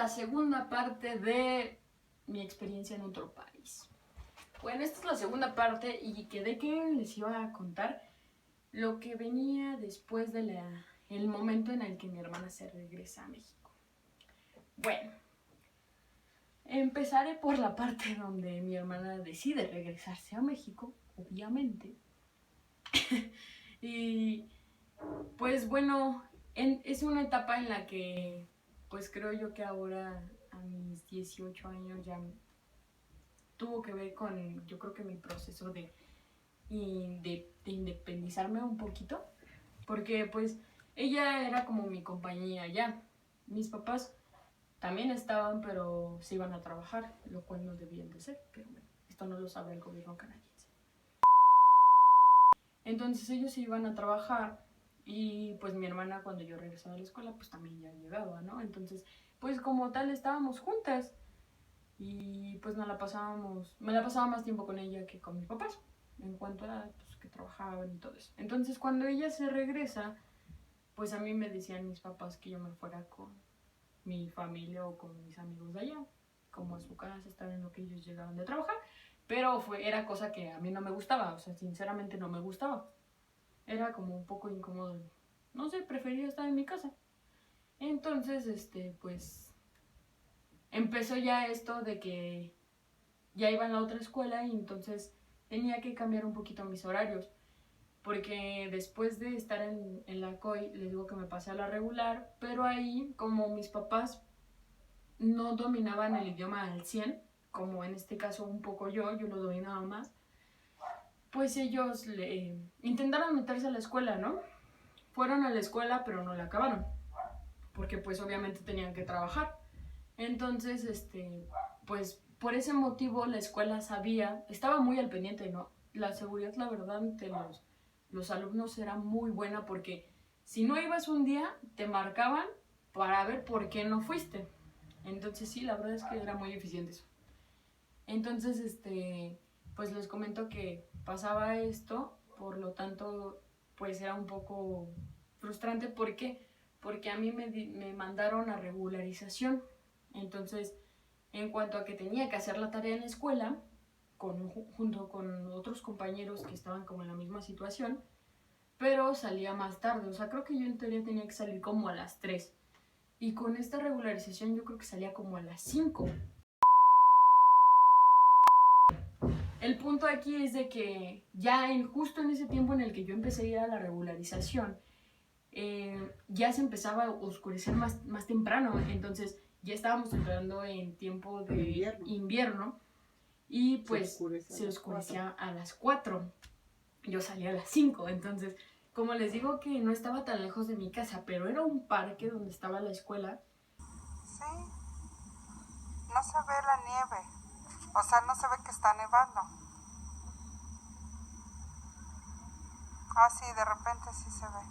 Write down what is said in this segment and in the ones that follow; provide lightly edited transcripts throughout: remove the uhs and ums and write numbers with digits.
la segunda parte de mi experiencia en otro país. Bueno, esta es la segunda parte y quedé que les iba a contar lo que venía después de el momento en el que mi hermana se regresa a México. Bueno, empezaré por la parte donde mi hermana decide regresarse a México, obviamente. Y pues bueno, es una etapa en la que pues creo yo que ahora a mis 18 años ya tuvo que ver con, yo creo que mi proceso de independizarme un poquito, porque pues ella era como mi compañía ya. Mis papás también estaban, pero se iban a trabajar, lo cual no debían de ser, pero bueno, esto no lo sabe el gobierno canadiense. Entonces ellos se iban a trabajar y pues mi hermana cuando yo regresaba a la escuela pues también ya llegaba, ¿no? Entonces pues como tal estábamos juntas y pues me la pasaba más tiempo con ella que con mis papás en cuanto a pues, que trabajaban y todo eso. Entonces cuando ella se regresa pues a mí me decían mis papás que yo me fuera con mi familia o con mis amigos de allá, como a su casa, estar en lo que ellos llegaban de trabajar, pero era cosa que a mí no me gustaba, o sea, sinceramente no me gustaba. Era como un poco incómodo, no sé, prefería estar en mi casa. Entonces, pues, empezó ya esto de que ya iba en la otra escuela y entonces tenía que cambiar un poquito mis horarios. Porque después de estar en la COI, les digo que me pasé a la regular, pero ahí, como mis papás no dominaban el idioma al 100, como en este caso un poco yo lo dominaba más, pues ellos intentaron meterse a la escuela, ¿no? Fueron a la escuela, pero no la acabaron, porque pues obviamente tenían que trabajar. Entonces, pues por ese motivo la escuela estaba muy al pendiente, ¿no? La seguridad, la verdad, de los alumnos era muy buena porque si no ibas un día, te marcaban para ver por qué no fuiste. Entonces sí, la verdad es que era muy eficiente eso. Entonces, pues les comento que pasaba esto, por lo tanto, pues era un poco frustrante. ¿Por qué? Porque a mí me mandaron a regularización. Entonces, en cuanto a que tenía que hacer la tarea en la escuela, junto con otros compañeros que estaban como en la misma situación, pero salía más tarde. O sea, creo que yo en teoría tenía que salir como a las 3. Y con esta regularización yo creo que salía como a las 5. El punto aquí es de que ya justo en ese tiempo en el que yo empecé a ir a la regularización, ya se empezaba a oscurecer más temprano, entonces ya estábamos entrando en tiempo de invierno y pues se oscurecía a las 4. Yo salía a las 5, entonces como les digo que no estaba tan lejos de mi casa, pero era un parque donde estaba la escuela. Sí, no se ve la nieve, o sea, no se ve que está nevando. Ah, sí, de repente sí se ve.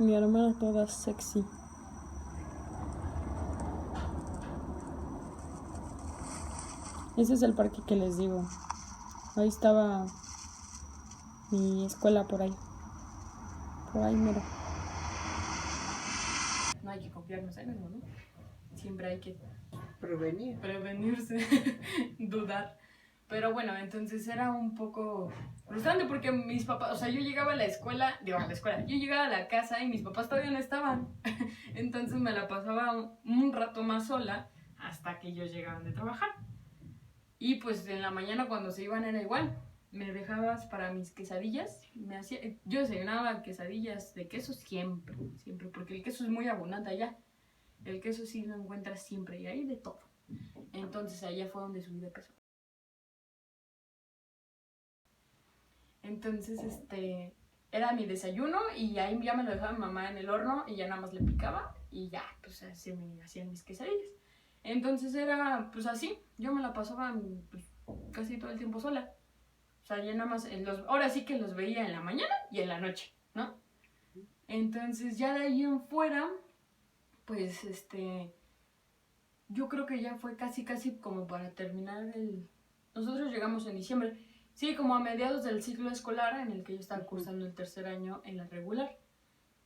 Mi hermana toda sexy. Ese es el parque que les digo. Ahí estaba mi escuela por ahí. Por ahí, mira. No hay que confiarnos en eso, ¿no? Siempre hay que prevenirse, dudar. Pero bueno, entonces era un poco frustrante porque mis papás, o sea, yo llegaba a la escuela, yo llegaba a la casa y mis papás todavía no estaban. Entonces me la pasaba un rato más sola hasta que ellos llegaban de trabajar. Y pues en la mañana cuando se iban era igual. Me dejabas para mis quesadillas. Yo desayunaba quesadillas de queso siempre, porque el queso es muy abundante allá. El queso sí lo encuentras siempre y hay de todo. Entonces allá fue donde subí de peso. Entonces, era mi desayuno y ahí ya me lo dejaba mi mamá en el horno y ya nada más le picaba y ya, pues se me hacían mis quesadillas. Entonces era, pues así, yo me la pasaba pues, casi todo el tiempo sola. O sea, ya nada más, ahora sí que los veía en la mañana y en la noche, ¿no? Entonces ya de ahí en fuera, pues yo creo que ya fue casi como para terminar Nosotros llegamos en diciembre, sí, como a mediados del ciclo escolar en el que yo estaba cursando el tercer año en la regular.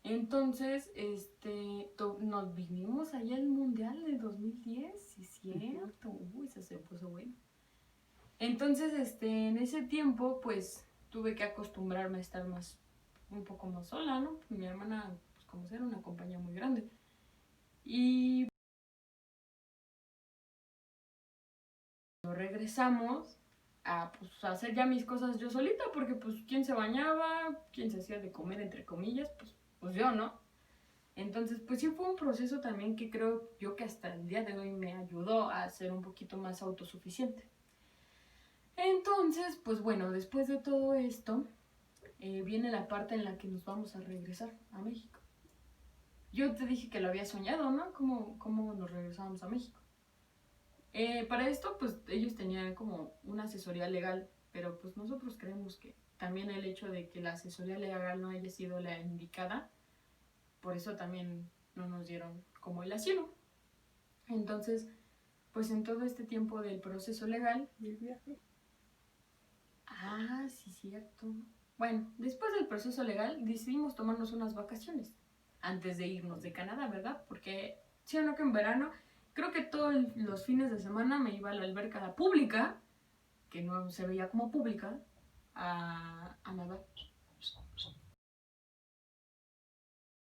Entonces, nos vinimos allá al Mundial de 2010, sí es cierto, uy, eso se puso bueno. Entonces, en ese tiempo, pues, tuve que acostumbrarme a estar un poco más sola, ¿no? Mi hermana, pues, como era una compañía muy grande. Y regresamos a, pues, a hacer ya mis cosas yo solita, porque, pues, ¿quién se bañaba? ¿Quién se hacía de comer, entre comillas? Pues yo, ¿no? Entonces, pues sí fue un proceso también que creo yo que hasta el día de hoy me ayudó a ser un poquito más autosuficiente. Entonces, pues bueno, después de todo esto, viene la parte en la que nos vamos a regresar a México. Yo te dije que lo había soñado, ¿no? ¿Cómo nos regresábamos a México? Para esto, pues ellos tenían como una asesoría legal, pero pues nosotros creemos que también el hecho de que la asesoría legal no haya sido la indicada, por eso también no nos dieron como el asilo. Entonces, pues en todo este tiempo del proceso legal... ¿Y el viaje? Ah, sí, cierto. Bueno, después del proceso legal decidimos tomarnos unas vacaciones antes de irnos de Canadá, ¿verdad? Porque, sí o no que en verano, creo que todos los fines de semana me iba a la alberca pública, que no se veía como pública, a nadar.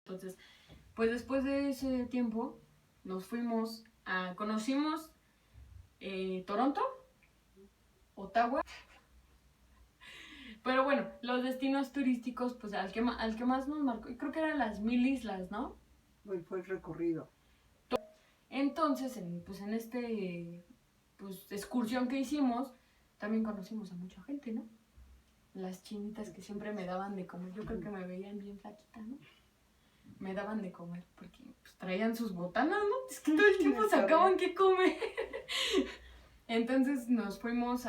Entonces, pues después de ese tiempo nos fuimos conocimos Toronto, Ottawa. Pero bueno, los destinos turísticos, pues al que más nos marcó, creo que eran las 1000 islas, ¿no? Fue el recorrido. Entonces, en pues, excursión que hicimos, también conocimos a mucha gente, ¿no? Las chinitas que siempre me daban de comer, yo creo que me veían bien flaquita, ¿no? Me daban de comer porque pues, traían sus botanas, ¿no? Es que todo el tiempo sacaban que comer. Entonces nos fuimos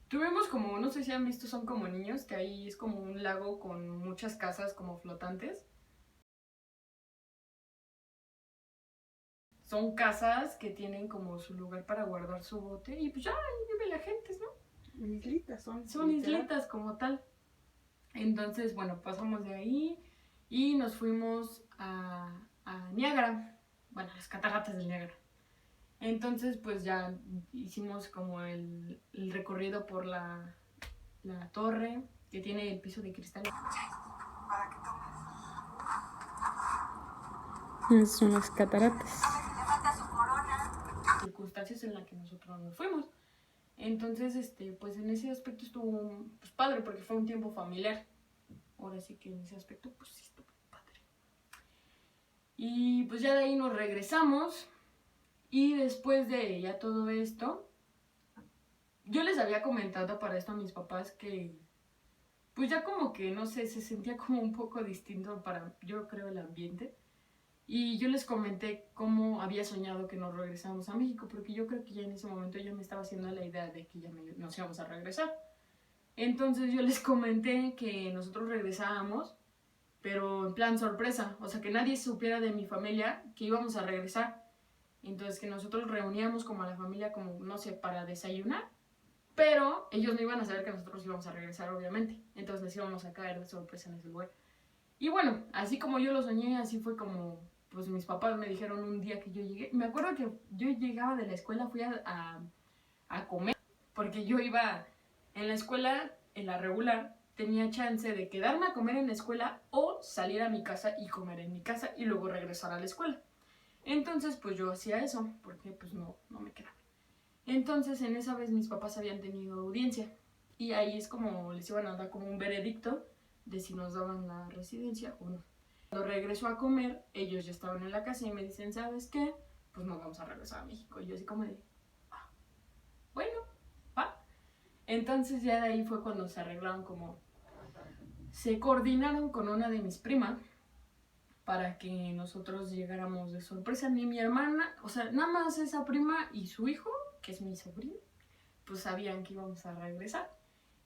tuvimos como, no sé si han visto, son como niños, que ahí es como un lago con muchas casas como flotantes. Son casas que tienen como su lugar para guardar su bote y pues ya ahí vive la gente, ¿no? Islitas son. Son islitas como tal. Entonces, bueno, pasamos de ahí y nos fuimos a Niágara, bueno, las cataratas del Niágara. Entonces, pues ya hicimos como el recorrido por la torre que tiene el piso de cristal. Para que tomes. Son las cataratas. Circunstancias en las que nosotros nos fuimos. Entonces, pues en ese aspecto estuvo pues, padre porque fue un tiempo familiar. Ahora sí que en ese aspecto, pues sí estuvo padre. Y pues ya de ahí nos regresamos. Y después de ya todo esto, yo les había comentado para esto a mis papás que pues ya como que, no sé, se sentía como un poco distinto para, yo creo, el ambiente. Y yo les comenté cómo había soñado que nos regresáramos a México, porque yo creo que ya en ese momento yo me estaba haciendo la idea de que ya nos íbamos a regresar. Entonces yo les comenté que nosotros regresábamos, pero en plan sorpresa, o sea, que nadie supiera de mi familia que íbamos a regresar. Entonces que nosotros reuníamos como a la familia, como, no sé, para desayunar, pero ellos no iban a saber que nosotros íbamos a regresar, obviamente. Entonces les íbamos a caer de sorpresa en ese lugar. Y bueno, así como yo lo soñé, así fue como pues mis papás me dijeron un día que yo llegué. Me acuerdo que yo llegaba de la escuela, fui a comer, porque yo iba en la escuela, en la regular, tenía chance de quedarme a comer en la escuela o salir a mi casa y comer en mi casa y luego regresar a la escuela. Entonces pues yo hacía eso, porque pues no me quedaba. Entonces en esa vez mis papás habían tenido audiencia y ahí es como les iban a dar como un veredicto de si nos daban la residencia o no. Cuando regreso a comer, ellos ya estaban en la casa y me dicen, ¿sabes qué? Pues nos vamos a regresar a México. Y yo así como de, bueno, va. Entonces ya de ahí fue cuando se arreglaron como, se coordinaron con una de mis primas para que nosotros llegáramos de sorpresa. Ni mi hermana, o sea, nada más esa prima y su hijo, que es mi sobrino, pues sabían que íbamos a regresar.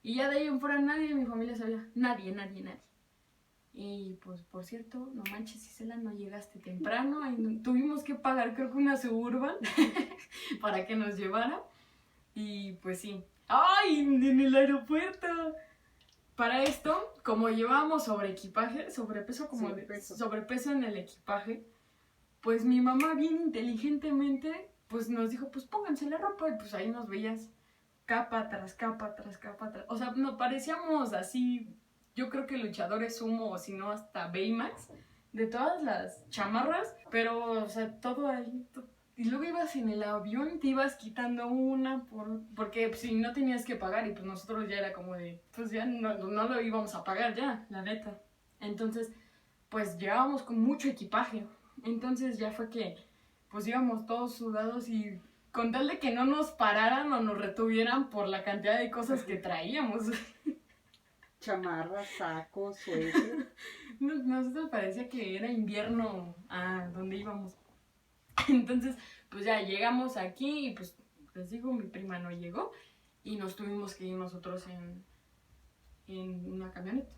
Y ya de ahí en fuera nadie de mi familia sabía, nadie. Y pues por cierto, no manches Isela, no llegaste temprano, y tuvimos que pagar creo que una Suburban para que nos llevara. Y pues sí, ¡ay! En el aeropuerto. Para esto, como llevábamos sobrepeso, como Sobrepeso. sobrepeso en el equipaje, pues mi mamá bien inteligentemente pues nos dijo, pues pónganse la ropa, y pues ahí nos veías capa tras capa tras capa tras... O sea, nos parecíamos así, yo creo que luchadores sumo, o si no hasta Baymax, de todas las chamarras, pero, o sea, todo ahí... Y luego ibas en el avión, te ibas quitando una porque pues, si no tenías que pagar, y pues nosotros ya era como de, pues ya no lo íbamos a pagar ya, la neta. Entonces, pues llevábamos con mucho equipaje. Entonces ya fue que pues íbamos todos sudados y con tal de que no nos pararan o nos retuvieran por la cantidad de cosas que traíamos. Chamarras, sacos, suéter. Nosotros parecía que era invierno a donde íbamos. Entonces, pues ya llegamos aquí y pues les digo, mi prima no llegó y nos tuvimos que ir nosotros en una camioneta.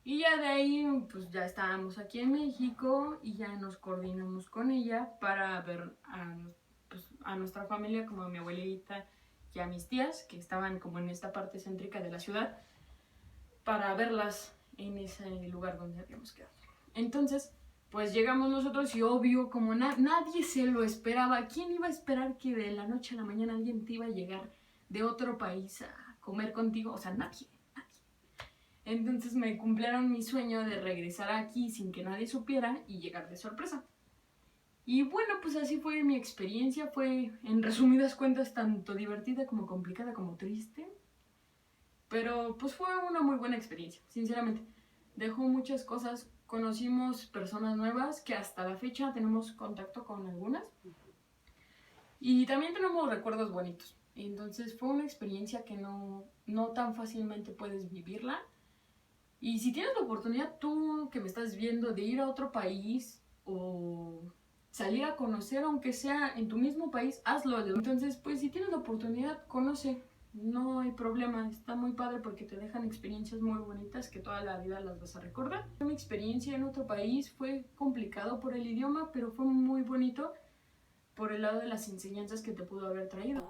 Y ya de ahí, pues ya estábamos aquí en México y ya nos coordinamos con ella para ver a nuestra familia, como a mi abuelita y a mis tías, que estaban como en esta parte céntrica de la ciudad, para verlas en ese lugar donde habíamos quedado. Entonces, pues llegamos nosotros y obvio, como nadie se lo esperaba. ¿Quién iba a esperar que de la noche a la mañana alguien te iba a llegar de otro país a comer contigo? O sea, nadie. Entonces me cumplieron mi sueño de regresar aquí sin que nadie supiera y llegar de sorpresa. Y bueno, pues así fue mi experiencia. Fue, en resumidas cuentas, tanto divertida como complicada como triste. Pero pues fue una muy buena experiencia, sinceramente. Dejó muchas cosas. Conocimos personas nuevas que hasta la fecha tenemos contacto con algunas. Y también tenemos recuerdos bonitos. Entonces fue una experiencia que no tan fácilmente puedes vivirla. Y si tienes la oportunidad, tú que me estás viendo, de ir a otro país o salir a conocer, aunque sea en tu mismo país, hazlo. Entonces, pues si tienes la oportunidad, conoce. No hay problema, está muy padre porque te dejan experiencias muy bonitas que toda la vida las vas a recordar. Mi experiencia en otro país fue complicado por el idioma, pero fue muy bonito por el lado de las enseñanzas que te pudo haber traído.